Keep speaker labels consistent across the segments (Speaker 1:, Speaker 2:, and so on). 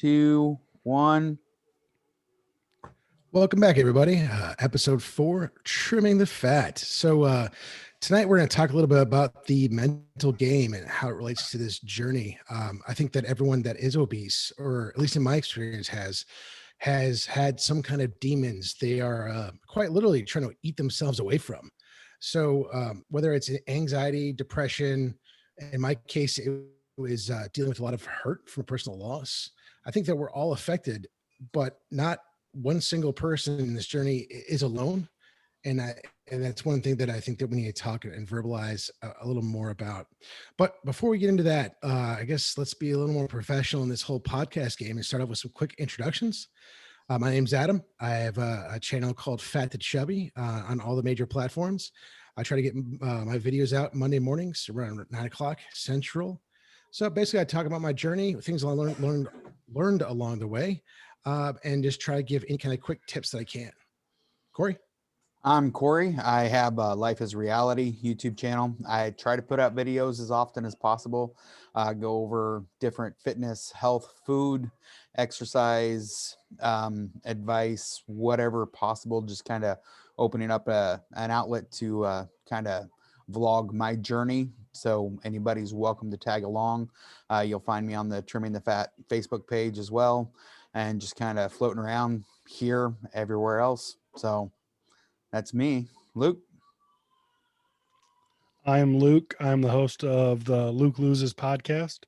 Speaker 1: 2, 1.
Speaker 2: Welcome back, everybody. Episode 4, Trimming the Fat. So tonight we're going to talk a little bit about the mental game and how it relates to this journey. I think that everyone that is obese, or at least in my experience, has had some kind of demons they are quite literally trying to eat themselves away from. So whether it's anxiety, depression, in my case, it was dealing with a lot of hurt from personal loss. I think that we're all affected, but not one single person in this journey is alone. And that's one thing that I think that we need to talk and verbalize a little more about. But before we get into that, I guess let's be a little more professional in this whole podcast game and start off with some quick introductions. My name's Adam. I have a channel called Fat to Chubby on all the major platforms. I try to get my videos out Monday mornings around 9 o'clock Central. So basically, I talk about my journey, things I learned along the way, and just try to give any kind of quick tips that I can. Corey?
Speaker 1: I'm Corey. I have a Life is Reality YouTube channel. I try to put out videos as often as possible, go over different fitness, health, food, exercise, advice, whatever possible, just kind of opening up an outlet to kind of vlog my journey. So anybody's welcome to tag along. You'll find me on the Trimming the Fat Facebook page as well, and just kind of floating around here, everywhere else. So that's me, Luke.
Speaker 3: I'm Luke. I'm the host of the Luke Loses podcast.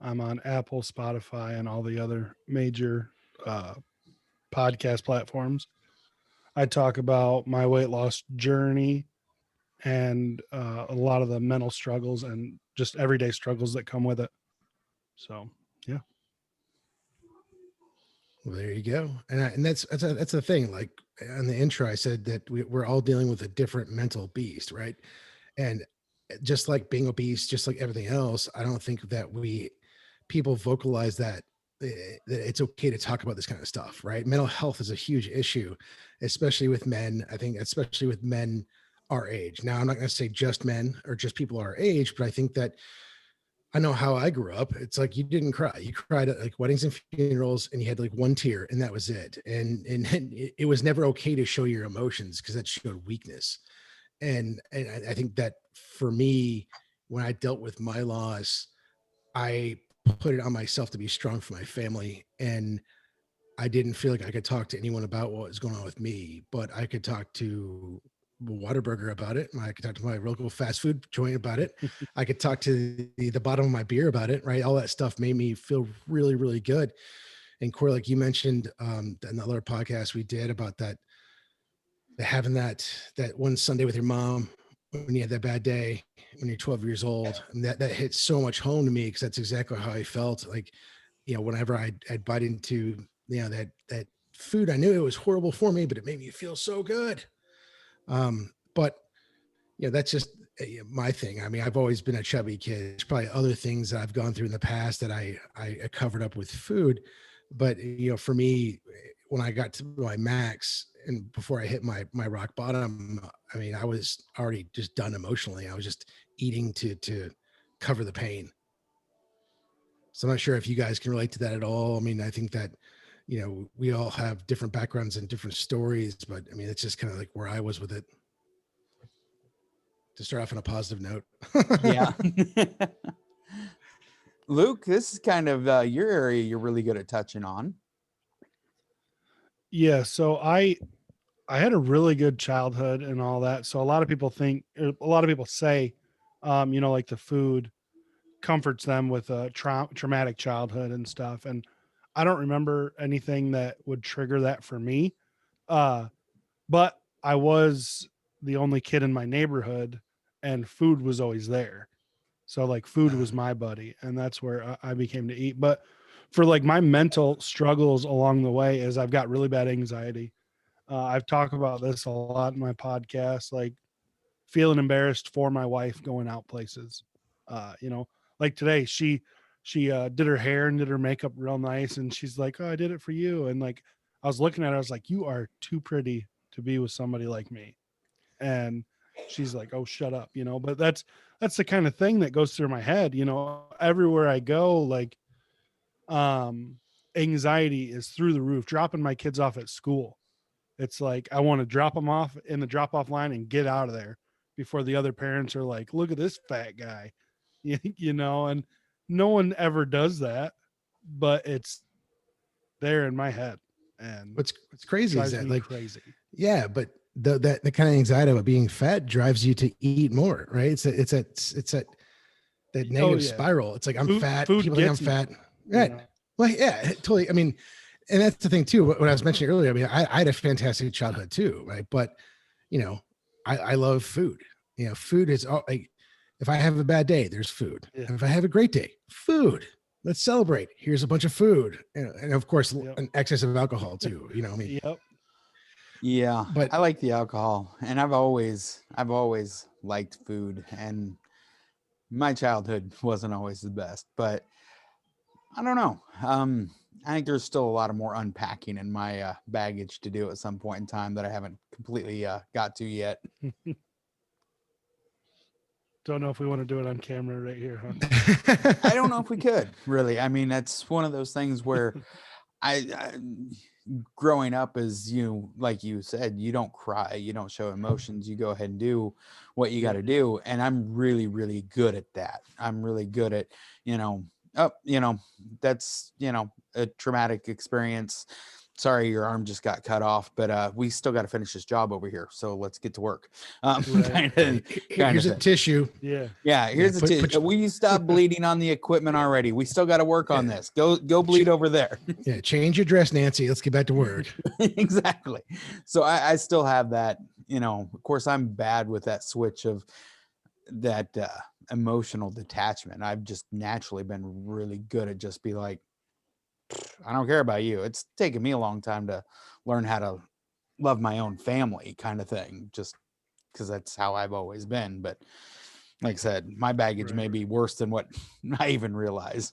Speaker 3: I'm on Apple, Spotify, and all the other major podcast platforms. I talk about my weight loss journey and a lot of the mental struggles and just everyday struggles that come with it. So, yeah.
Speaker 2: Well, there you go. And that's the thing. Like on the intro, I said that we're all dealing with a different mental beast, right? And just like being obese, just like everything else, I don't think that people vocalize that it's okay to talk about this kind of stuff, right? Mental health is a huge issue, especially with men. I think especially with men our age. Now, I'm not going to say just men or just people our age, but I think that I know how I grew up. It's like you didn't cry. You cried at like weddings and funerals, and you had like one tear, and that was it. And it was never okay to show your emotions because that showed weakness. And I think that for me, when I dealt with my loss, I put it on myself to be strong for my family, and I didn't feel like I could talk to anyone about what was going on with me, but I could talk to Whataburger about it. I could talk to my local fast food joint about it. I could talk to the bottom of my beer about it, right? All that stuff made me feel really, really good. And Corey, like you mentioned, another podcast we did about that, having that one Sunday with your mom when you had that bad day when you're 12 years old, and that hit so much home to me because that's exactly how I felt. Like, whenever I'd bite into that food, I knew it was horrible for me, but it made me feel so good. But that's just my thing. I mean, I've always been a chubby kid. There's probably other things that I've gone through in the past that I covered up with food. But, for me, when I got to my max and before I hit my rock bottom, I mean, I was already just done emotionally. I was just eating to cover the pain. So I'm not sure if you guys can relate to that at all. I mean, I think that, we all have different backgrounds and different stories, but I mean, it's just kind of like where I was with it. To start off on a positive note.
Speaker 1: Yeah. Luke, this is kind of your area you're really good at touching on.
Speaker 3: Yeah. So I had a really good childhood and all that. So a lot of people say, like the food comforts them with a traumatic childhood and stuff. And I don't remember anything that would trigger that for me. But I was the only kid in my neighborhood and food was always there. So like food was my buddy, and that's where I became to eat. But for like my mental struggles along the way is I've got really bad anxiety. I've talked about this a lot in my podcast, like feeling embarrassed for my wife going out places. Like today, she did her hair and did her makeup real nice, and she's like, "Oh, I did it for you." And like, I was looking at her, I was like, "You are too pretty to be with somebody like me." And she's like, "Oh, shut up," But that's the kind of thing that goes through my head, everywhere I go. Like, anxiety is through the roof. Dropping my kids off at school, it's like I want to drop them off in the drop off line and get out of there before the other parents are like, look at this fat guy. You know, and no one ever does that, but it's there in my head, and
Speaker 2: What's crazy is
Speaker 3: drives
Speaker 2: that,
Speaker 3: me
Speaker 2: like,
Speaker 3: crazy.
Speaker 2: yeah, but the kind of anxiety about being fat drives you to eat more, right? That
Speaker 3: Oh
Speaker 2: negative
Speaker 3: yeah,
Speaker 2: spiral. It's like, I'm fat.
Speaker 3: food
Speaker 2: People think I'm
Speaker 3: gets me.
Speaker 2: fat.
Speaker 3: You
Speaker 2: Right.
Speaker 3: know?
Speaker 2: Well, yeah, totally. I mean, and that's the thing too. What I was mentioning earlier. I mean, I had a fantastic childhood too, right? But you know, I love food. You know, food is all like, if I have a bad day, there's food.
Speaker 3: Yeah.
Speaker 2: And if I have a great day, food. Let's celebrate. Here's a bunch of food, and of course,
Speaker 3: Yep.
Speaker 2: an excess of alcohol too. You know, I mean,
Speaker 3: Yep.
Speaker 1: Yeah,
Speaker 2: but
Speaker 1: I like the alcohol, and I've always liked food, and my childhood wasn't always the best, but I don't know. I think there's still a lot of more unpacking in my baggage to do at some point in time that I haven't completely got to yet.
Speaker 3: Don't know if we want to do it on camera right here, huh?
Speaker 1: I don't know if we could really. I mean, that's one of those things where I growing up, as you, like you said, you don't cry, you don't show emotions, you go ahead and do what you got to do, and I'm really, really good at that. I'm really good at, that's a traumatic experience. Sorry, your arm just got cut off, but we still got to finish this job over here, so let's get to work.
Speaker 3: Right.
Speaker 2: Here's a tissue.
Speaker 3: Yeah.
Speaker 1: Yeah, here's the tissue. Will you stop bleeding on the equipment already? We still got to work on this. Go bleed over there.
Speaker 2: Yeah, change your dress, Nancy. Let's get back to work.
Speaker 1: Exactly. So I still have that, of course I'm bad with that switch of that emotional detachment. I've just naturally been really good at just be like, I don't care about you. It's taken me a long time to learn how to love my own family, kind of thing, just because that's how I've always been. But like I said, my baggage may be worse than what I even realize.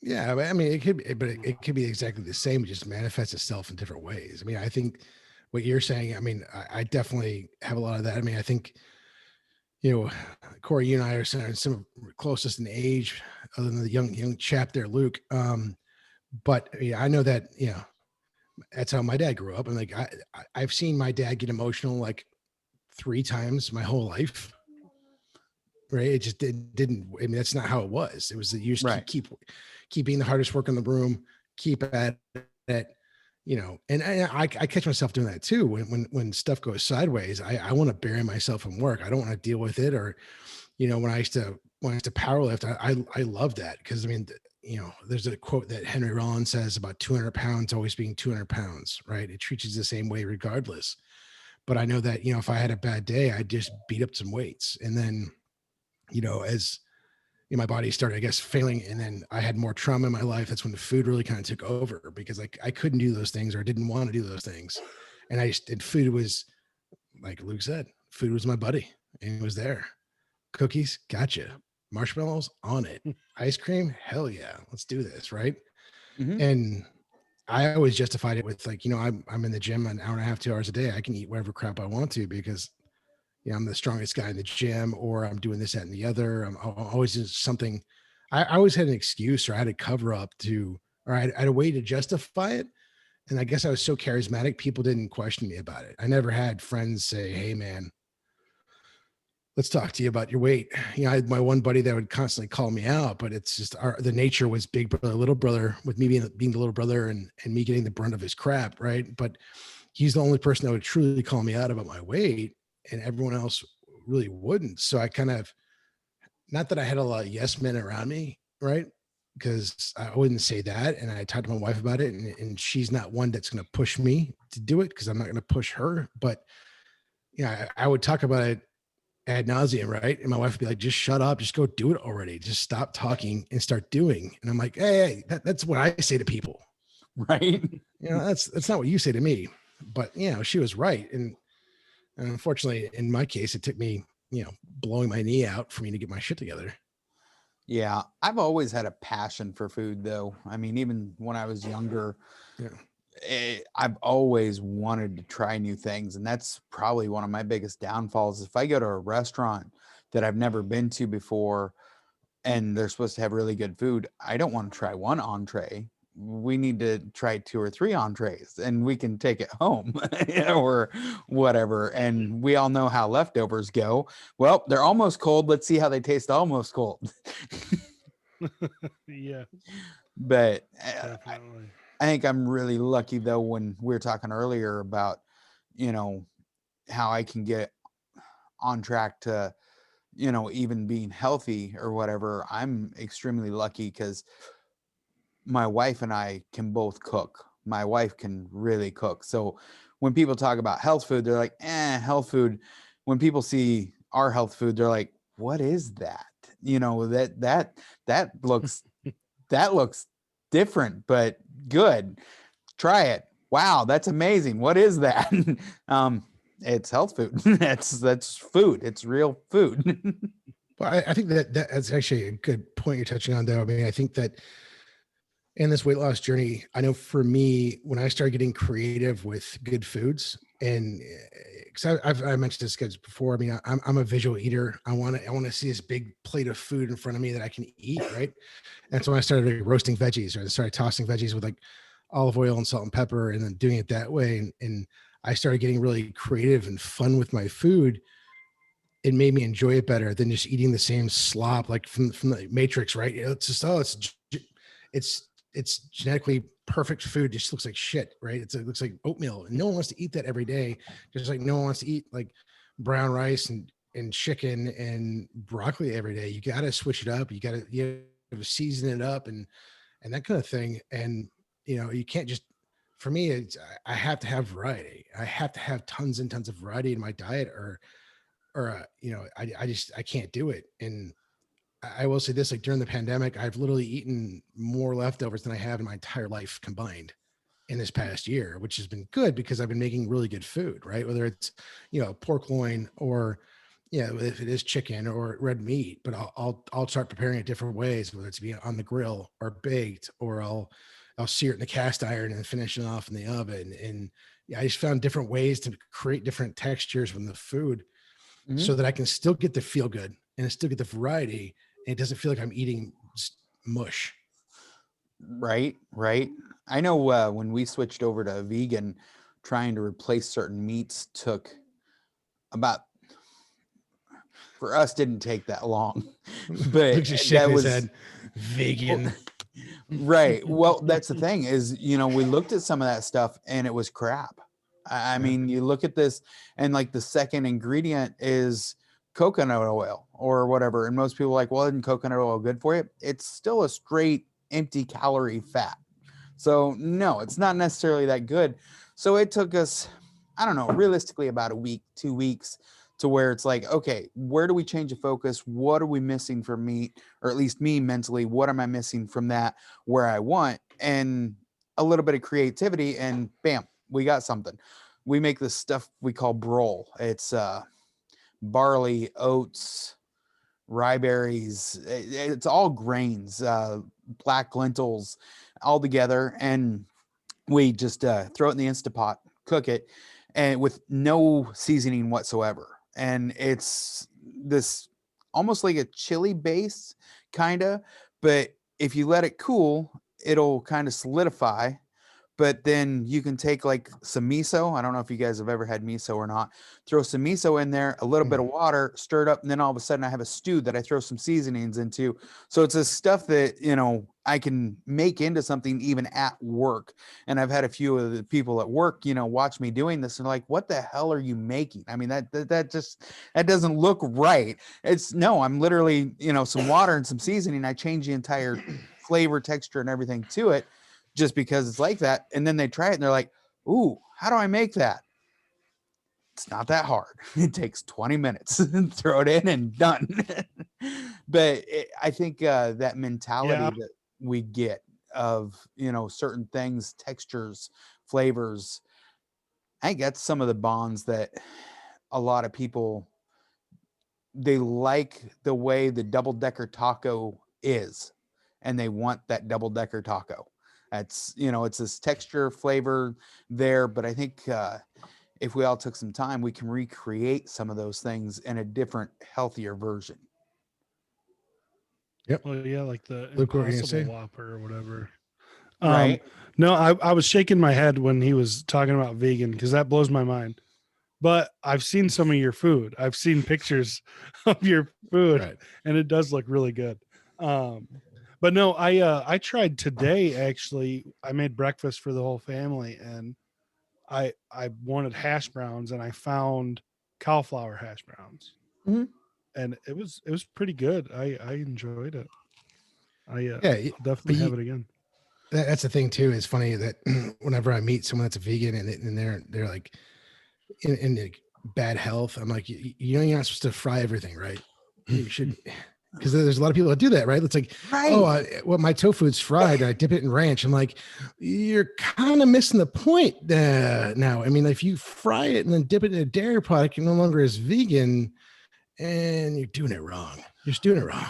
Speaker 2: Yeah, I mean, it could be exactly the same. It just manifests itself in different ways. I mean, I think what you're saying, I mean, I definitely have a lot of that. I mean, I think, Corey, you and I are some closest in age, other than the young chap there, Luke. But I know that, that's how my dad grew up. And like, I've seen my dad get emotional like 3 times my whole life. Right. It just didn't, I mean, that's not how it was. It was that you just keep being the hardest work in the room, keep at it, and I catch myself doing that too. When stuff goes sideways, I want to bury myself in work. I don't want to deal with it. Or, when I used to power lift, I love that. Cause I mean, there's a quote that Henry Rollins says about 200 pounds always being 200 pounds, right? It treats you the same way regardless. But I know that, if I had a bad day, I'd just beat up some weights. And then, as my body started, I guess, failing, and then I had more trauma in my life, that's when the food really kind of took over, because I couldn't do those things, or I didn't want to do those things. And food was, like Luke said, food was my buddy, and it was there. Cookies, gotcha. Marshmallows, on it. Ice cream, hell yeah, let's do this, right?
Speaker 1: Mm-hmm.
Speaker 2: And I always justified it with, like, I'm in the gym an hour and a half, 2 hours a day. I can eat whatever crap I want to, because I'm the strongest guy in the gym, or I'm doing this, that, and the other. I'm always doing something. I always had an excuse, or I had a cover up or I had a way to justify it. And I guess I was so charismatic, people didn't question me about it. I never had friends say, hey man, let's talk to you about your weight. I had my one buddy that would constantly call me out, but it's just the nature was big brother, little brother, with me being the little brother, and me getting the brunt of his crap. Right. But he's the only person that would truly call me out about my weight, and everyone else really wouldn't. So I kind of, not that I had a lot of yes men around me, right? Because I wouldn't say that. And I talked to my wife about it, and she's not one that's going to push me to do it, because I'm not going to push her. But I would talk about it ad nauseum, right? And my wife would be like, just shut up, just go do it already. Just stop talking and start doing. And I'm like, hey, that's what I say to people.
Speaker 1: Right.
Speaker 2: That's not what you say to me. But she was right. And unfortunately, in my case, it took me, blowing my knee out for me to get my shit together.
Speaker 1: Yeah. I've always had a passion for food, though. I mean, even when I was younger, I've always wanted to try new things. And that's probably one of my biggest downfalls. If I go to a restaurant that I've never been to before, and they're supposed to have really good food, I don't want to try one entree. we need to try 2 or 3 entrees and we can take it home or whatever. And we all know how leftovers go. Well, they're almost cold. Let's see how they taste almost cold.
Speaker 3: Yeah,
Speaker 1: But
Speaker 3: definitely.
Speaker 1: I think I'm really lucky though, when we were talking earlier about, how I can get on track to, even being healthy or whatever. I'm extremely lucky because my wife and I can both cook. My wife can really cook. So when people talk about health food, they're like, health food. When people see our health food, they're like, what is that? That looks that looks different, but good. Try it. Wow, that's amazing. What is that? It's health food. That's food. It's real food.
Speaker 2: Well, I think that's actually a good point you're touching on, though. I mean, I think that in this weight loss journey, I know for me, when I started getting creative with good foods, and because I mentioned this guys before, I mean, I'm a visual eater. I want to see this big plate of food in front of me that I can eat, right? And so when I started like, roasting veggies, or I started tossing veggies with like olive oil and salt and pepper, and then doing it that way, and I started getting really creative and fun with my food. It made me enjoy it better than just eating the same slop like from the Matrix, right? It's just it's it's genetically perfect food. It just looks like shit, right? It looks like oatmeal, and no one wants to eat that every day. Just like no one wants to eat like brown rice and chicken and broccoli every day. You got to switch it up. You got to season it up and that kind of thing. And you can't just. For me, I have to have variety. I have to have tons and tons of variety in my diet, or I can't do it. And I will say this, like during the pandemic, I've literally eaten more leftovers than I have in my entire life combined in this past year, which has been good because I've been making really good food, right? Whether it's, pork loin, or if it is chicken or red meat, but I'll start preparing it different ways, whether it's being on the grill or baked, or I'll sear it in the cast iron and finish it off in the oven. And yeah, I just found different ways to create different textures from the food, so that I can still get the feel good and still get the variety. And it doesn't feel like I'm eating mush.
Speaker 1: Right. I know when we switched over to vegan, trying to replace certain meats took about, for us, didn't take that long. But
Speaker 2: Looks just
Speaker 1: that
Speaker 2: shaking his
Speaker 1: was
Speaker 2: head. Vegan.
Speaker 1: right. Well, that's the thing is, we looked at some of that stuff and it was crap. I mean, you look at this and like the second ingredient is coconut oil or whatever. And most people are like, well, isn't coconut oil good for you? It's still a straight empty calorie fat. So no, it's not necessarily that good. So it took us, I don't know, realistically about a week, 2 weeks, to where it's like, okay, where do we change the focus? What are we missing from meat? Or at least me mentally, what am I missing from that where I want? And a little bit of creativity, and bam, we got something. We make this stuff we call brol. It's barley, oats, rye berries. It's all grains, black lentils, all together, and we just throw it in the Instapot, cook it, and with no seasoning whatsoever. And it's this almost like a chili base, kind of, but if you let it cool, it'll kind of solidify. But then you can take like some miso. I don't know if you guys have ever had miso or not. Throw some miso in there, a little bit of water, stir it up, and then all of a sudden I have a stew that I throw some seasonings into. So it's this stuff that, I can make into something even at work. And I've had a few of the people at work, watch me doing this and like, what the hell are you making? I mean, that just, that doesn't look right. It's no, I'm literally, some water and some seasoning. I change the entire flavor, texture, and everything to it, just because it's like that. And then they try it and they're like, ooh, how do I make that? It's not that hard. It takes 20 minutes and throw it in and done. But I think that mentality
Speaker 3: Yeah.
Speaker 1: that we get of, certain things, textures, flavors, I think that's some of the bonds that a lot of people, they like the way the double decker taco is, and they want that double decker taco. That's, it's this texture, flavor there. But I think if we all took some time, we can recreate some of those things in a different, healthier version.
Speaker 2: Yep.
Speaker 3: Well, yeah, like the
Speaker 2: Luke, what were you gonna
Speaker 3: Impossible
Speaker 2: say?
Speaker 3: Whopper or whatever. Um, no, I was shaking my head when he was talking about vegan because that blows my mind. But I've seen some of your food. I've seen pictures of your food,
Speaker 2: Right.
Speaker 3: and it does look really good. Um, but no, I tried today actually. I made breakfast for the whole family, and I wanted hash browns, and I found cauliflower hash browns,
Speaker 1: Mhm.
Speaker 3: and it was pretty good. I enjoyed it.
Speaker 2: Yeah,
Speaker 3: I'll definitely
Speaker 2: but
Speaker 3: have it again.
Speaker 2: that's the thing too. It's funny that whenever I meet someone that's a vegan and they're like in like bad health, I'm like, you know, you're not supposed to fry everything, right? You should, because there's a lot of people that do that, right? It's like, oh,
Speaker 1: Right.
Speaker 2: well, my tofu's fried, and I dip it in ranch. I'm like, you're kind of missing the point now. I mean, if you fry it and then dip it in a dairy product, you're no longer as vegan, and you're doing it wrong. You're just doing it wrong.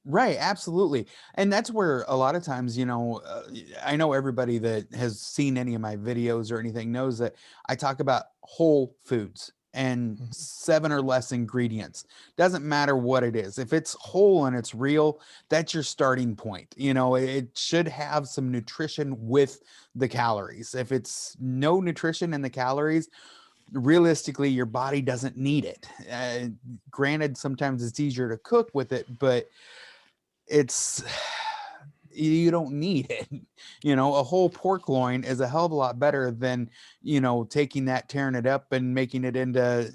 Speaker 1: Right, absolutely. And that's where a lot of times, I know everybody that has seen any of my videos or anything knows that I talk about whole foods and
Speaker 2: Mhm.
Speaker 1: 7 or less ingredients. Doesn't matter what it is. If it's whole and it's real, that's your starting point. It should have some nutrition with the calories. If it's no nutrition in the calories, realistically, your body doesn't need it. Granted, sometimes it's easier to cook with it, but it's you don't need it. A whole pork loin is a hell of a lot better than taking that, tearing it up and making it into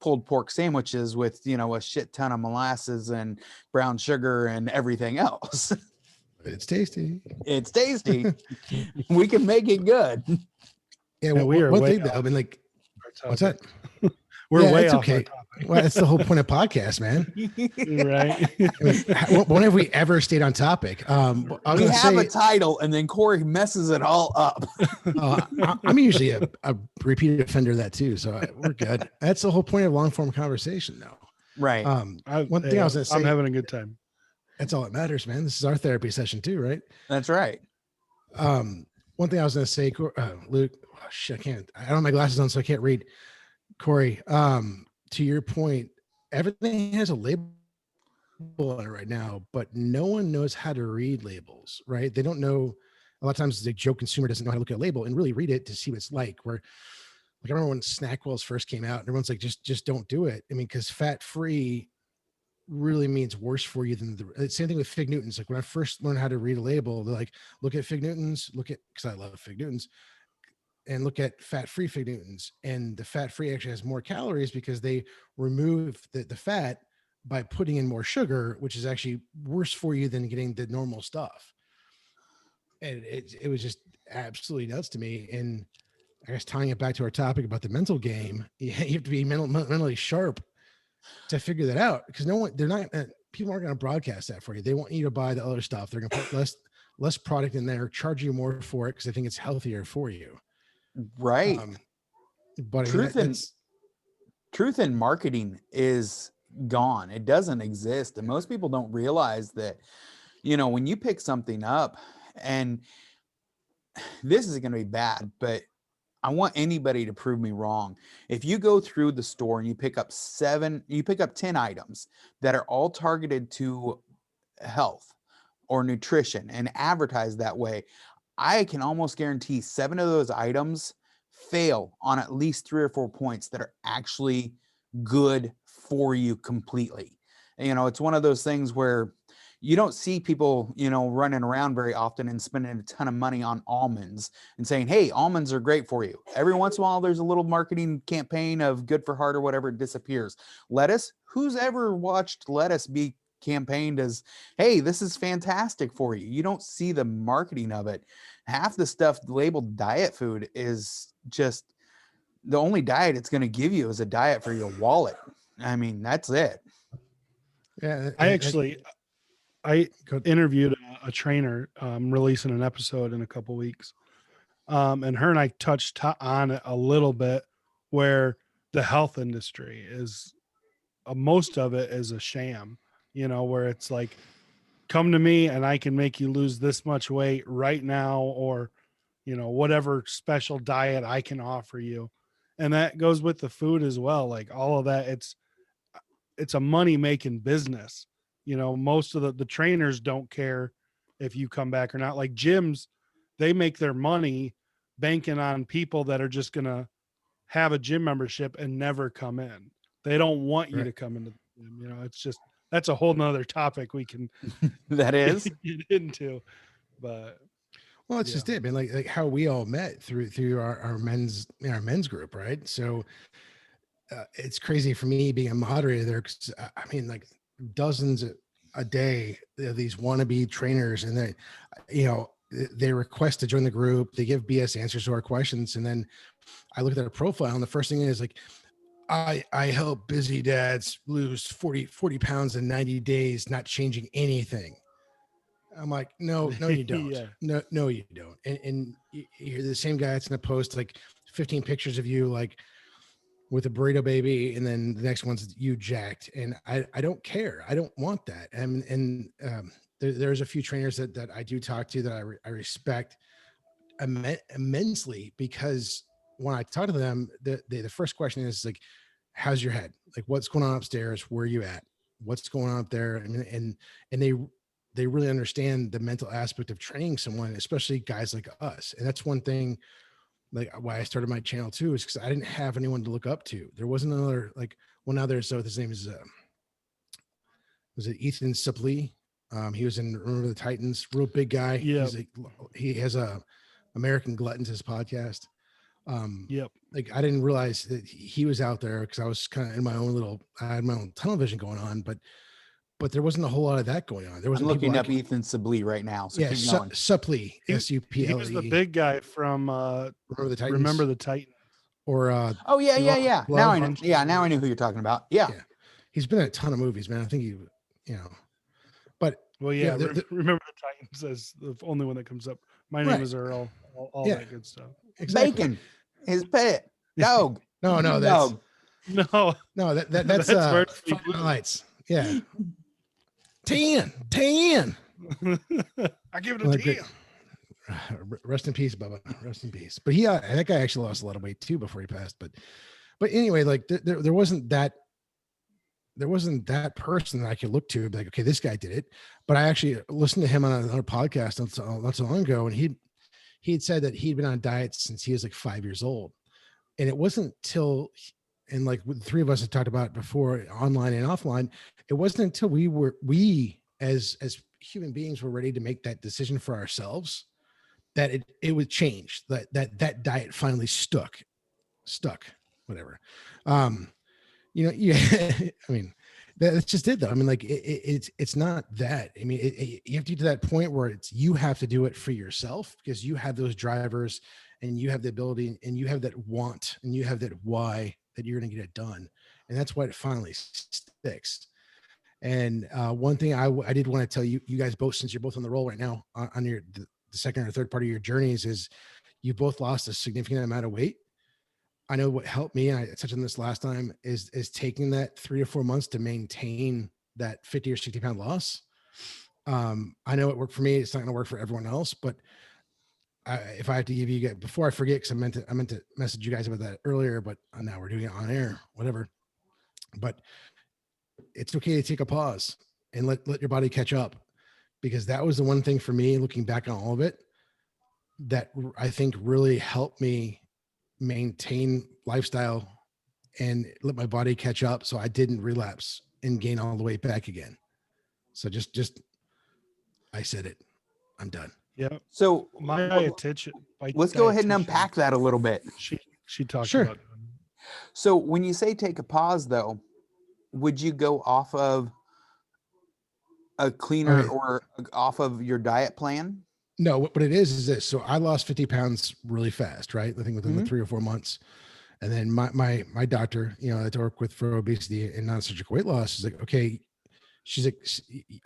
Speaker 1: pulled pork sandwiches with a shit ton of molasses and brown sugar and everything else.
Speaker 2: It's tasty.
Speaker 1: It's tasty. We can make it good.
Speaker 2: Yeah.
Speaker 3: Yeah, we are
Speaker 2: One
Speaker 3: way
Speaker 2: thing that I mean, like,
Speaker 3: our
Speaker 2: what's that?
Speaker 3: topic. We're
Speaker 2: Yeah,
Speaker 3: way
Speaker 2: it's
Speaker 3: off our
Speaker 2: okay.
Speaker 3: topic.
Speaker 2: Well, that's the whole point of podcast, man.
Speaker 3: Right.
Speaker 2: I mean, when have we ever stayed on topic? I was
Speaker 1: We
Speaker 2: gonna
Speaker 1: have a
Speaker 2: say,
Speaker 1: title and then Corey messes it all up.
Speaker 2: I'm usually a repeated offender of that too, so we're good. That's the whole point of long form conversation, though.
Speaker 1: Right.
Speaker 2: One thing I was gonna
Speaker 3: I'm
Speaker 2: say,
Speaker 3: having a good time.
Speaker 2: that's all that matters, man. This is our therapy session too, right?
Speaker 1: That's right.
Speaker 2: One thing I was gonna say, Luke, oh, shit, I don't have my glasses on, so I can't read. Corey, to your point, everything has a label on it right now, but no one knows how to read labels, right? They don't know. A lot of times the Joe consumer doesn't know how to look at a label and really read it to see what it's like. Where, like, I remember when Snackwells first came out and everyone's like, just don't do it. I mean, because fat free really means worse for you than the same thing with Fig Newtons. Like when I first learned how to read a label, they're like, look at Fig Newtons, because I love Fig Newtons, and look at fat-free Fig Newtons. And the fat-free actually has more calories because they remove the fat by putting in more sugar, which is actually worse for you than getting the normal stuff. And it was just absolutely nuts to me. And I guess tying it back to our topic about the mental game, you have to be mentally sharp to figure that out, because people aren't going to broadcast that for you. They want you to buy the other stuff. They're going to put less product in there, charge you more for it because they think it's healthier for you.
Speaker 1: Right.
Speaker 2: But I mean,
Speaker 1: Truth in marketing is gone. It doesn't exist. And most people don't realize that, when you pick something up, and this is going to be bad, but I want anybody to prove me wrong. If you go through the store and you pick up 10 items that are all targeted to health or nutrition and advertised that way, I can almost guarantee 7 of those items fail on at least 3 or 4 points that are actually good for you completely. It's one of those things where you don't see people, running around very often and spending a ton of money on almonds and saying, hey, almonds are great for you. Every once in a while, there's a little marketing campaign of good for heart or whatever, it disappears. Lettuce, who's ever watched lettuce be campaigned as, hey, this is fantastic for you? You don't see the marketing of it. Half the stuff labeled diet food is just the only diet it's going to give you is a diet for your wallet. I mean, that's it.
Speaker 2: yeah,
Speaker 3: I interviewed a trainer, releasing an episode in a couple weeks. And her and I touched on it a little bit, where the health industry is most of it is a sham, where it's like, come to me and I can make you lose this much weight right now, or, whatever special diet I can offer you. And that goes with the food as well. Like all of that, it's a money making business. Most of the trainers don't care if you come back or not. Like gyms they make their money banking on people that are just going to have a gym membership and never come in. They don't want you
Speaker 2: Right.
Speaker 3: to come into the gym. You know, it's just, that's a whole nother topic we can
Speaker 1: That is.
Speaker 3: get into, but
Speaker 2: Well, it's
Speaker 3: yeah.
Speaker 2: just it, man. Like how we all met through our men's group, right? So it's crazy for me being a moderator there, because I mean, like dozens a day of these wannabe trainers, and they, you know, they request to join the group. They give BS answers to our questions, and then I look at their profile, and the first thing is like, I help busy dads lose 40 pounds in 90 days, not changing anything. I'm like, no, you don't.
Speaker 3: Yeah.
Speaker 2: No, you don't. And you're the same guy that's going to post like 15 pictures of you, like with a burrito baby. And then the next one's you jacked. And I don't care. I don't want that. And there's a few trainers that I do talk to that I respect immensely, because when I talk to them, the first question is like, how's your head? Like, what's going on upstairs? Where are you at? What's going on up there? And they really understand the mental aspect of training someone, especially guys like us. And that's one thing, like why I started my channel too, is because I didn't have anyone to look up to. There wasn't another, like, well, now there's, so his name is, was it Ethan Sipley? He was in Remember the Titans, real big guy.
Speaker 3: Yeah.
Speaker 2: He has a American Gluttons, his podcast.
Speaker 3: Yep.
Speaker 2: Like I didn't realize that he was out there, because I was kind of in my own little, I had my own tunnel vision going on, but there wasn't a whole lot of that going on. There wasn't.
Speaker 1: I'm looking up Ethan Sibley right now. So
Speaker 2: yeah,
Speaker 1: keep going.
Speaker 2: Supley,
Speaker 3: He was the big guy from
Speaker 2: Remember the Titans, or
Speaker 1: Oh yeah. Now I know.
Speaker 3: Bunch.
Speaker 1: Yeah, now I know who you're talking about. Yeah.
Speaker 2: he's been in a ton of movies, man. I think you know, but
Speaker 3: Well, yeah.
Speaker 2: Yeah,
Speaker 3: Remember the Titans as the only one that comes up. My name
Speaker 2: Right.
Speaker 3: is Earl. All
Speaker 2: Yeah.
Speaker 3: that good stuff.
Speaker 2: exactly.
Speaker 1: Bacon, his pet dog.
Speaker 2: No, that's
Speaker 1: Dog.
Speaker 3: No,
Speaker 2: that's
Speaker 3: That's
Speaker 2: Friday
Speaker 3: Berkeley
Speaker 2: Night
Speaker 3: Blue.
Speaker 2: Lights. Yeah. 10.
Speaker 3: I give it a
Speaker 2: Like,
Speaker 3: 10.
Speaker 2: Rest in peace, Bubba. Rest in peace. But that guy actually lost a lot of weight too before he passed. But anyway, like there wasn't that person that I could look to, like, okay, this guy did it. But I actually listened to him on another podcast not so long ago, and he had said that he'd been on diets since he was like 5 years old. And it wasn't till, and like the three of us had talked about it before, online and offline, it wasn't until we as human beings were ready to make that decision for ourselves that it would change, that diet finally stuck, whatever. Yeah, I mean, that's just it though. I mean, like it's not that. I mean, you have to get to that point where you have to do it for yourself, because you have those drivers and you have the ability and you have that want and you have that why that you're going to get it done. And that's why it finally sticks. And one thing I did want to tell you guys both, since you're both on the roll right now on the second or third part of your journeys, is you both lost a significant amount of weight. I know what helped me, and I touched on this last time, is taking that 3 to 4 months to maintain that 50 or 60 pound loss. I know it worked for me. It's not going to work for everyone else, but if I have to give you guys, before I forget, because I meant to message you guys about that earlier, but now we're doing it on air, whatever. But it's okay to take a pause and let your body catch up, because that was the one thing for me, looking back on all of it, that I think really helped me maintain lifestyle and let my body catch up, so I didn't relapse and gain all the way back again. So just I said it. I'm done.
Speaker 3: Yeah.
Speaker 1: So
Speaker 3: My dietitian.
Speaker 1: let's go ahead and unpack that a little bit.
Speaker 3: She talked
Speaker 2: Sure.
Speaker 3: about.
Speaker 1: So when you say take a pause, though, would you go off of a cleaner
Speaker 2: Okay.
Speaker 1: or off of your diet plan?
Speaker 2: No, what it is this. So I lost 50 pounds really fast, right? I think within the 3 or 4 months. And then my doctor, that I work with for obesity and non-surgical weight loss, is like, okay, she's like,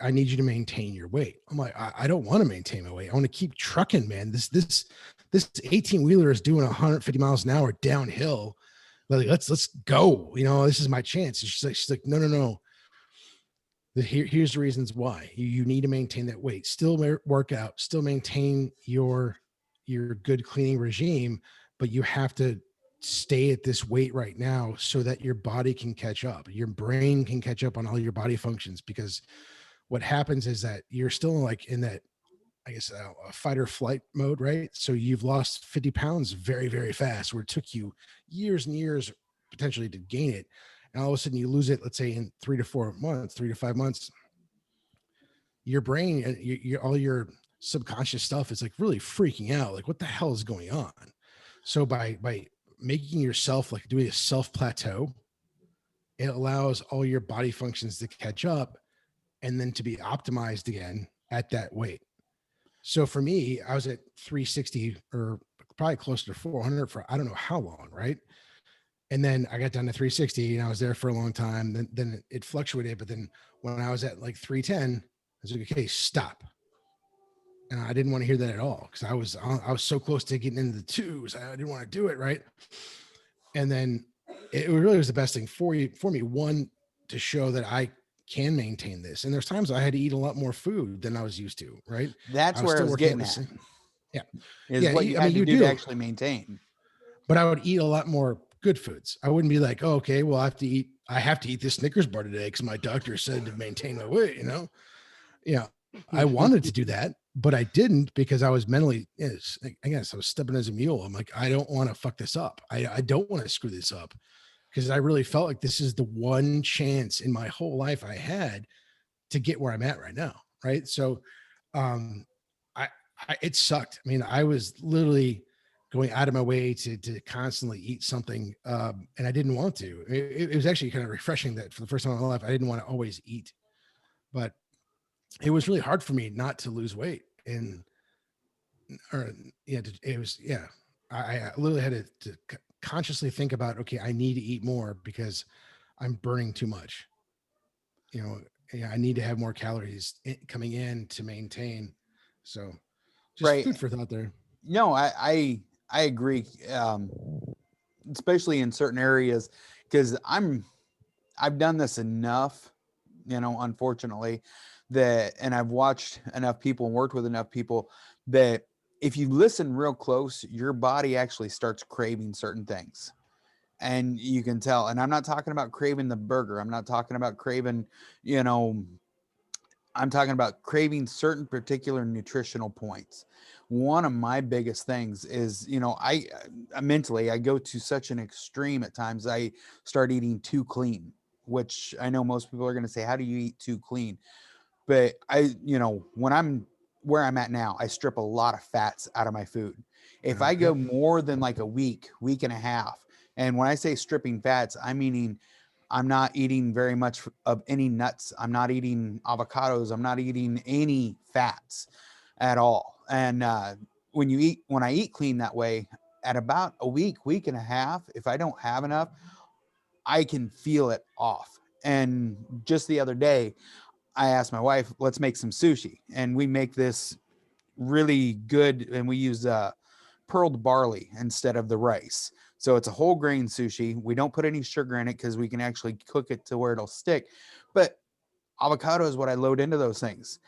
Speaker 2: I need you to maintain your weight. I'm like, I don't want to maintain my weight. I want to keep trucking, man. This 18 wheeler is doing 150 miles an hour downhill. Like, let's go. This is my chance. And she's like, no. Here's the reasons why you need to maintain that weight, still work out, still maintain your good cleaning regime, but you have to stay at this weight right now so that your body can catch up. Your brain can catch up on all your body functions, because what happens is that you're still like in that I guess, a fight or flight mode, right? So you've lost 50 pounds very, very fast, where it took you years and years potentially to gain it. And all of a sudden you lose it, let's say in 3 to 4 months, 3 to 5 months, your brain and all your subconscious stuff is like really freaking out. Like, what the hell is going on? So by making yourself like doing a self plateau, it allows all your body functions to catch up and then to be optimized again at that weight. So for me, I was at 360 or probably closer to 400 for I don't know how long, right? And then I got down to 360 and I was there for a long time. Then it fluctuated. But then when I was at like 310, I was like, okay, stop. And I didn't want to hear that at all because I was so close to getting into the twos. I didn't want to do it, right? And then it really was the best thing for me. One, to show that I can maintain this. And there's times I had to eat a lot more food than I was used to, right?
Speaker 1: That's where I was getting at.
Speaker 2: Yeah.
Speaker 1: Is what you had to do to actually maintain.
Speaker 2: But I would eat a lot more good foods. I wouldn't be like, oh, okay, well, I have to eat this Snickers bar today because my doctor said to maintain my weight, you know? Yeah. I wanted to do that, but I didn't because I was mentally, I guess I was stubborn as a mule. I'm like, I don't want to fuck this up. I don't want to screw this up because I really felt like this is the one chance in my whole life I had to get where I'm at right now. Right. So, it sucked. I mean, I was literally going out of my way to constantly eat something. And I didn't want to. It was actually kind of refreshing that for the first time in my life, I didn't want to always eat, but it was really hard for me not to lose weight. And, I literally had to consciously think about, okay, I need to eat more because I'm burning too much. You know, I need to have more calories coming in to maintain. So just food for thought there.
Speaker 1: No, I agree. Especially in certain areas, because I've done this enough, unfortunately, and I've watched enough people and worked with enough people that if you listen real close, your body actually starts craving certain things. And you can tell. And I'm not talking about craving the burger. I'm not talking about craving, I'm talking about craving certain particular nutritional points. One of my biggest things is, I mentally, I go to such an extreme at times. I start eating too clean, which I know most people are going to say, how do you eat too clean? But when I'm where I'm at now, I strip a lot of fats out of my food. If I go more than like a week and a half, and when I say stripping fats, I'm meaning I'm not eating very much of any nuts. I'm not eating avocados. I'm not eating any fats at all. And when I eat clean that way, at about a week and a half, if I don't have enough, I can feel it off. And just the other day, I asked my wife, let's make some sushi. And we make this really good, and we use pearled barley instead of the rice. So it's a whole grain sushi. We don't put any sugar in it because we can actually cook it to where it'll stick. But avocado is what I load into those things.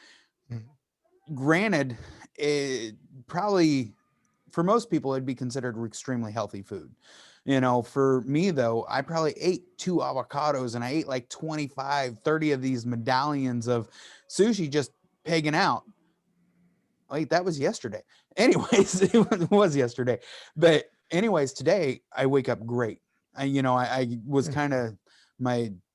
Speaker 1: Granted, it probably for most people, it'd be considered extremely healthy food. For me though, I probably ate 2 avocados and I ate like 25, 30 of these medallions of sushi just pigging out. Wait, that was yesterday. Anyways, it was yesterday. But anyways, today I wake up great. I was kind of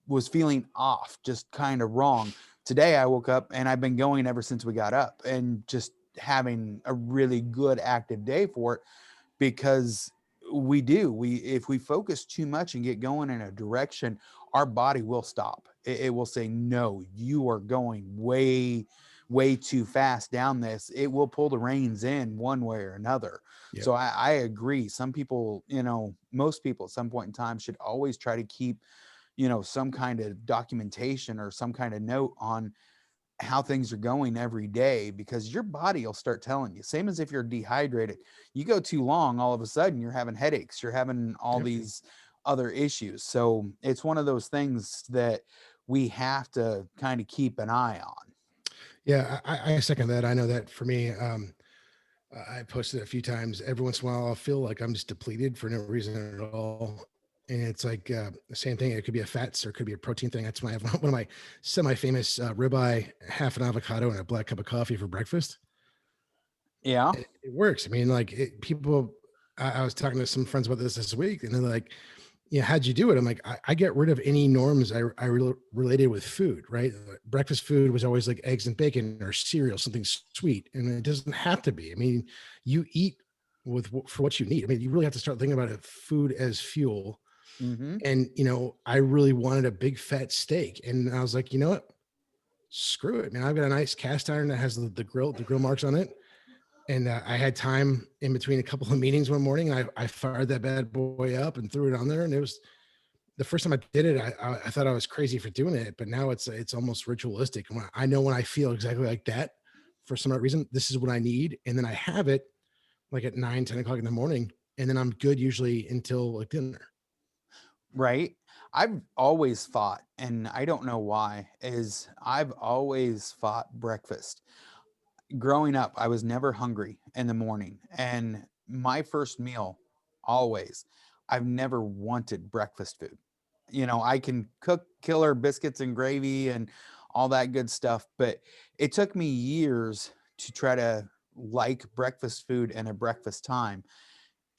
Speaker 1: was feeling off, just kind of wrong. Today I woke up and I've been going ever since we got up and just having a really good active day for it, because if we focus too much and get going in a direction, our body will stop. It will say, no, you are going way too fast down this. It will pull the reins in one way or another. Yep. So I agree. Some people, most people at some point in time should always try to keep, some kind of documentation or some kind of note on how things are going every day, because your body will start telling you. Same as if you're dehydrated, you go too long, all of a sudden you're having headaches, you're having all these other issues. So it's one of those things that we have to kind of keep an eye on.
Speaker 2: Yeah, I second that. I know that for me, I posted a few times. Every once in a while, I'll feel like I'm just depleted for no reason at all. And it's like the same thing. It could be a fats or it could be a protein thing. That's one of my semi-famous ribeye, half an avocado, and a black cup of coffee for breakfast.
Speaker 1: Yeah.
Speaker 2: It works. I mean, like people, I was talking to some friends about this week, and they're like, yeah, how'd you do it? I'm like, I get rid of any norms related with food, right? Like, breakfast food was always like eggs and bacon or cereal, something sweet. And it doesn't have to be. I mean, you eat for what you need. I mean, you really have to start thinking about it, food as fuel.
Speaker 1: Mm-hmm.
Speaker 2: And, I really wanted a big fat steak. And I was like, you know what? Screw it, man. I've got a nice cast iron that has the grill marks on it. And I had time in between a couple of meetings one morning. And I fired that bad boy up and threw it on there. And it was the first time I did it, I thought I was crazy for doing it, but now it's almost ritualistic. When I know when I feel exactly like that, for some odd reason, this is what I need. And then I have it like at 9, 10 o'clock in the morning. And then I'm good usually until like dinner.
Speaker 1: Right. I've always fought, and I don't know why, is I've always fought breakfast. Growing up, I was never hungry in the morning. And my first meal, always, I've never wanted breakfast food. I can cook killer biscuits and gravy and all that good stuff, but it took me years to try to like breakfast food and a breakfast time.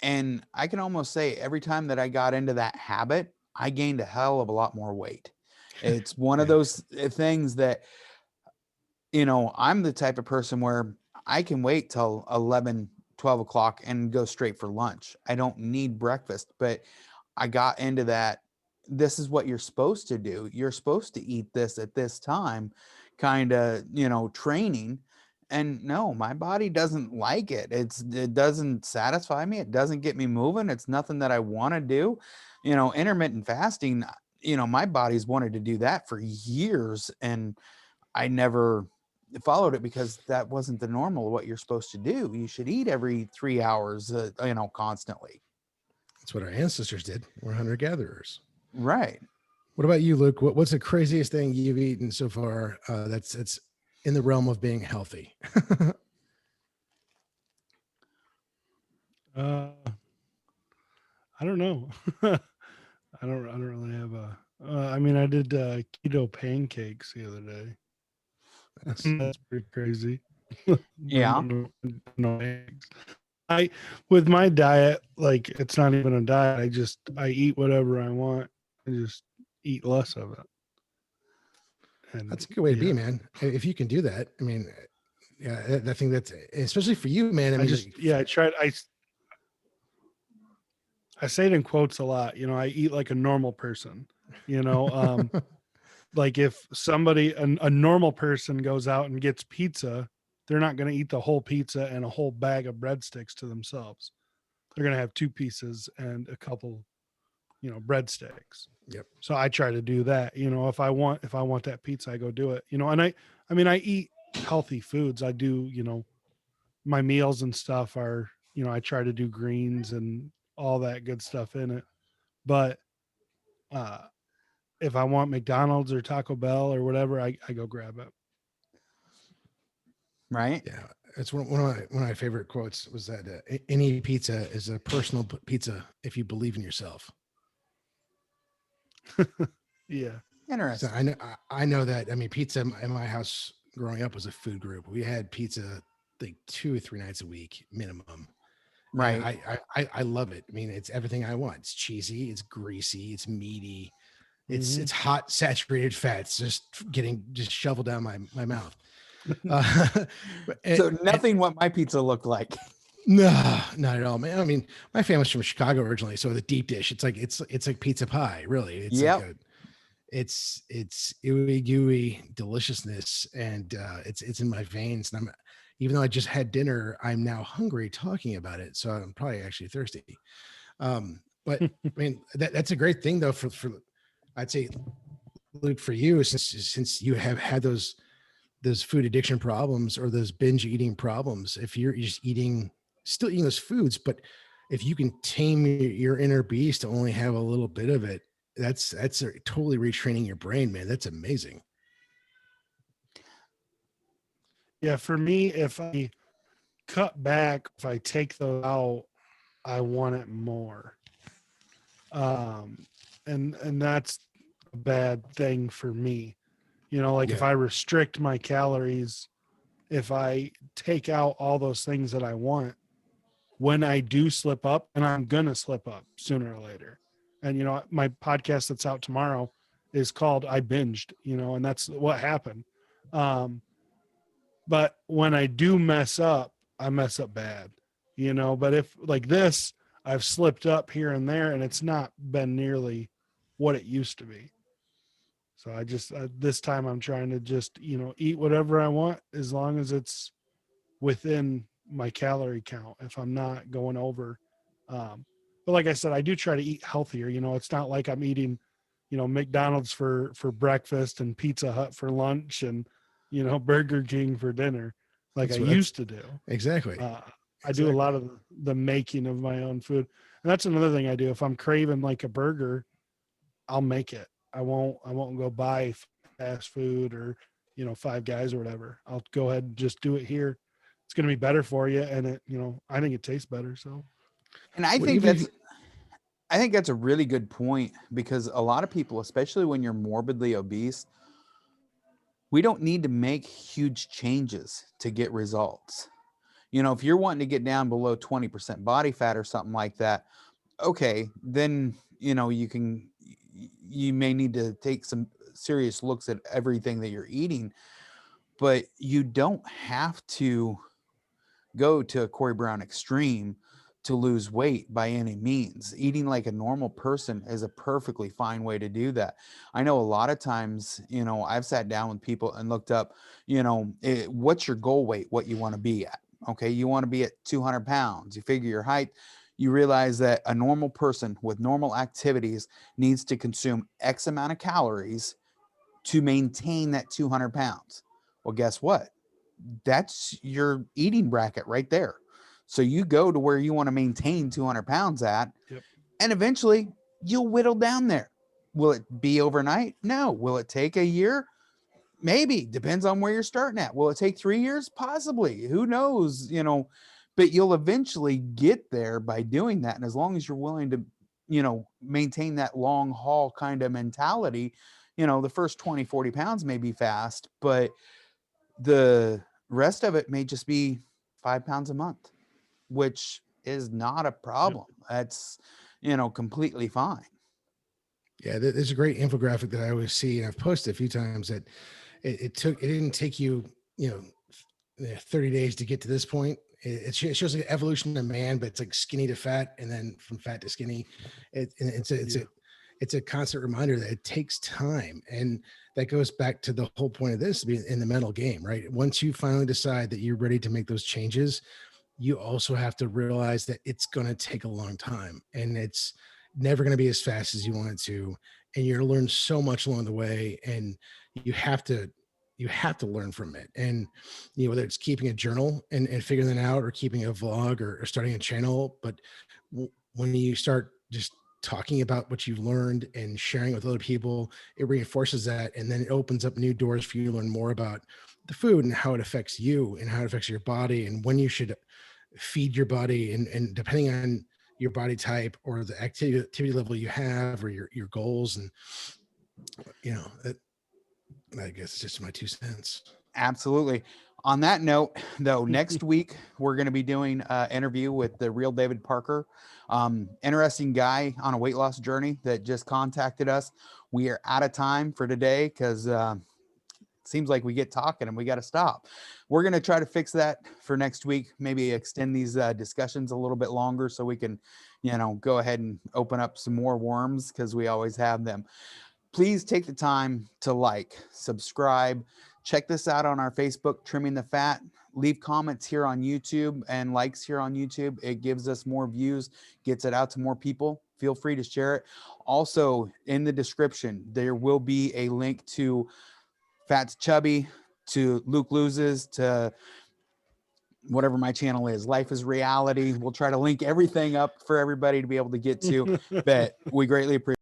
Speaker 1: And I can almost say every time that I got into that habit, I gained a hell of a lot more weight. It's one of
Speaker 2: Yeah.
Speaker 1: those things that, I'm the type of person where I can wait till 11, 12 o'clock and go straight for lunch. I don't need breakfast, but I got into that. This is what you're supposed to do. You're supposed to eat this at this time, kind of, training. And no, my body doesn't like it. It doesn't satisfy me. It doesn't get me moving. It's nothing that I want to do. Intermittent fasting, my body's wanted to do that for years, and I never followed it because that wasn't the normal what you're supposed to do. You should eat every 3 hours, constantly.
Speaker 2: That's what our ancestors did. We're hunter gatherers.
Speaker 1: Right.
Speaker 2: What about you, Luke? What's the craziest thing you've eaten so far? That's in the realm of being healthy.
Speaker 3: I don't know. I don't really have a. I mean, I did keto pancakes the other day. That's pretty crazy.
Speaker 1: Yeah.
Speaker 3: No eggs. I with my diet, like it's not even a diet. I eat whatever I want. I just eat less of it. And
Speaker 2: That's a good way to be, man. If you can do that, I mean, yeah, I think that's especially for you, man. I mean,
Speaker 3: I tried. I say it in quotes a lot. I eat like a normal person. Like if somebody, a normal person goes out and gets pizza, they're not going to eat the whole pizza and a whole bag of breadsticks to themselves. They're going to have 2 pieces and a couple, breadsticks.
Speaker 2: Yep.
Speaker 3: So I try to do that. If I want that pizza, I go do it. And I eat healthy foods. I do, my meals and stuff are, I try to do greens and all that good stuff in it. But if I want McDonald's or Taco Bell or whatever, I go grab it.
Speaker 1: Right.
Speaker 2: Yeah, it's one of my favorite quotes was that any pizza is a personal pizza if you believe in yourself.
Speaker 3: Yeah.
Speaker 2: So
Speaker 1: Interesting.
Speaker 2: I know that. I mean, pizza in my house growing up was a food group. We had pizza like 2 or 3 nights a week minimum. And
Speaker 1: Right.
Speaker 2: I love it. I mean, it's everything I want. It's cheesy, it's greasy, it's meaty,
Speaker 3: Mhm.
Speaker 2: it's hot, saturated fats just shoveled down my mouth.
Speaker 1: So nothing what my pizza looked like.
Speaker 2: No, not at all, man. I mean, my family's from Chicago originally, so the deep dish, it's like pizza pie, really. It's like
Speaker 1: Yep.
Speaker 2: it's ooey gooey deliciousness, and it's in my veins. And even though I just had dinner, I'm now hungry talking about it, so I'm probably actually thirsty. But I mean, that's a great thing though for I'd say, Luke, for you, since you have had those food addiction problems or those binge eating problems, if you're just still eating those foods, but if you can tame your inner beast to only have a little bit of it, that's totally retraining your brain, man. That's amazing.
Speaker 3: Yeah. For me, if I cut back, if I take those out, I want it more. Um, and that's a bad thing for me. Like if
Speaker 2: Yeah.
Speaker 3: I restrict my calories, if I take out all those things that I want, when I do slip up, and I'm going to slip up sooner or later. And, you know, my podcast that's out tomorrow is called I Binged, you know, and that's what happened. But when I do mess up, I mess up bad, you know, but if like this, I've slipped up here and there and it's not been nearly what it used to be. So I just, this time I'm trying to just, you know, eat whatever I want as long as it's within my calorie count. If I'm not going over, but like I said, I do try to eat healthier. You know, it's not like I'm eating, you know, McDonald's for breakfast and Pizza Hut for lunch and, you know, Burger King for dinner, like I used to do.
Speaker 2: Exactly.
Speaker 3: I do a lot of the making of my own food. And that's another thing I do. If I'm craving like a burger, I'll make it. I won't go buy fast food or, you know, Five Guys or whatever. I'll go ahead and just do it here. It's going to be better for you. And it, you know, I think it tastes better. So,
Speaker 1: And I think that's a really good point, because a lot of people, especially when you're morbidly obese, we don't need to make huge changes to get results. You know, if you're wanting to get down below 20% body fat or something like that, okay, then, you know, you may need to take some serious looks at everything that you're eating, but you don't have to go to a Corey Brown extreme to lose weight by any means. Eating like a normal person is a perfectly fine way to do that. I know a lot of times, you know, I've sat down with people and looked up, you know, what's your goal weight, what you want to be at. Okay, you want to be at 200 pounds. You figure your height, you realize that a normal person with normal activities needs to consume X amount of calories to maintain that 200 pounds. Well, guess what? That's your eating bracket right there. So you go to where you want to maintain 200 pounds at,
Speaker 3: yep.
Speaker 1: and eventually you'll whittle down there. Will it be overnight? No. Will it take a year? Maybe. Depends on where you're starting at. Will it take 3 years? Possibly. Who knows? You know, but you'll eventually get there by doing that. And as long as you're willing to, you know, maintain that long haul kind of mentality, you know, the first 20, 40 pounds may be fast, but the rest of it may just be 5 pounds a month, which is not a problem. That's, you know, completely fine.
Speaker 2: Yeah, there's a great infographic that I always see, and I've posted a few times that it didn't take you, you know, 30 days to get to this point. It shows like evolution of man, but it's like skinny to fat, and then from fat to skinny. It's a constant reminder that it takes time, and that goes back to the whole point of this, being in the mental game, right? Once you finally decide that you're ready to make those changes, you also have to realize that it's going to take a long time, and it's never going to be as fast as you want it to, and you're going to learn so much along the way, and you have to learn from it. And you know, whether it's keeping a journal and figuring that out, or keeping a vlog, or starting a channel, but when you start just talking about what you learned and sharing with other people, it reinforces that, and then it opens up new doors for you to learn more about the food and how it affects you and how it affects your body, and when you should feed your body, and depending on your body type or the activity level you have, or your goals. And you know, I guess it's just my 2 cents.
Speaker 1: Absolutely. On that note, though, next week we're going to be doing an interview with the real David Parker. Interesting guy on a weight loss journey that just contacted us. We are out of time for today because it seems like we get talking and we got to stop. We're going to try to fix that for next week, maybe extend these discussions a little bit longer so we can, you know, go ahead and open up some more worms, because we always have them. Please take the time to like, subscribe, check this out on our Facebook, Trimming the Fat. Leave comments here on YouTube and likes here on YouTube. It gives us more views, gets it out to more people. Feel free to share it. Also, in the description, there will be a link to Fat's Chubby, to Luke Loses, to whatever my channel is, Life is Reality. We'll try to link everything up for everybody to be able to get to, but we greatly appreciate